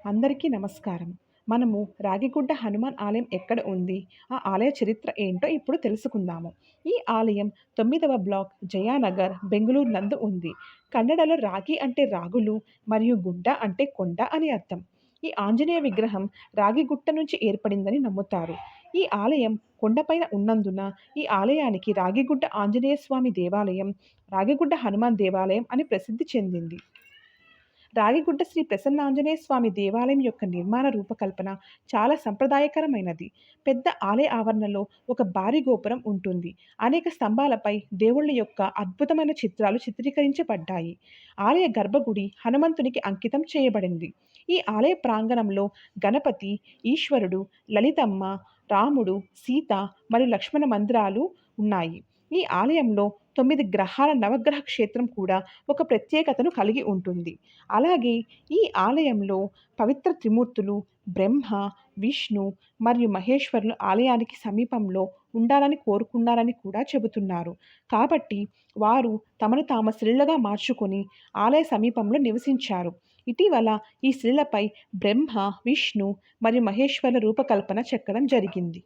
అందరికీ నమస్కారం. మనము రాగిగుడ్డ హనుమాన్ ఆలయం ఎక్కడ ఉంది? ఆ ఆలయ చరిత్ర ఏంటో ఇప్పుడు తెలుసుకుందాము. ఈ ఆలయం 9వ బ్లాక్ జయానగర్, బెంగుళూరు నందు ఉంది. కన్నడలో రాగి అంటే రాగులు మరియు గుడ్డ అంటే కొండ అని అర్థం. ఈ ఆంజనేయ విగ్రహం రాగిగుట్ట నుంచి ఏర్పడిందని నమ్ముతారు. ఈ ఆలయం కొండపైన ఉన్నందున ఈ ఆలయానికి రాగిగుడ్డ ఆంజనేయ స్వామి దేవాలయం, రాగిగుడ్డ హనుమాన్ దేవాలయం అని ప్రసిద్ధి చెందింది. రాగిగుడ్డ శ్రీ ప్రసన్నాంజనేయ స్వామి దేవాలయం యొక్క నిర్మాణ రూపకల్పన చాలా సంప్రదాయకరమైనది. పెద్ద ఆలయ ఆవరణలో ఒక భారీ గోపురం ఉంటుంది. అనేక స్తంభాలపై దేవుళ్ళ యొక్క అద్భుతమైన చిత్రాలు చిత్రీకరించబడ్డాయి. ఆలయ గర్భగుడి హనుమంతునికి అంకితం చేయబడింది. ఈ ఆలయ ప్రాంగణంలో గణపతి, ఈశ్వరుడు, లలితమ్మ, రాముడు, సీత మరియు లక్ష్మణ మందిరాలు ఉన్నాయి. ఈ ఆలయంలో 9 గ్రహాల నవగ్రహ క్షేత్రం కూడా ఒక ప్రత్యేకతను కలిగి ఉంటుంది. అలాగే ఈ ఆలయంలో పవిత్ర త్రిమూర్తులు బ్రహ్మ, విష్ణు మరియు మహేశ్వరులు ఆలయానికి సమీపంలో ఉండాలని కోరుకున్నారని కూడా చెబుతున్నారు. కాబట్టి వారు తమను తాము శిలలుగా మార్చుకొని ఆలయ సమీపంలో నివసించారు. ఇటీవల ఈ శిలలపై బ్రహ్మ, విష్ణు మరియు మహేశ్వరుల రూపకల్పన చెక్కడం జరిగింది.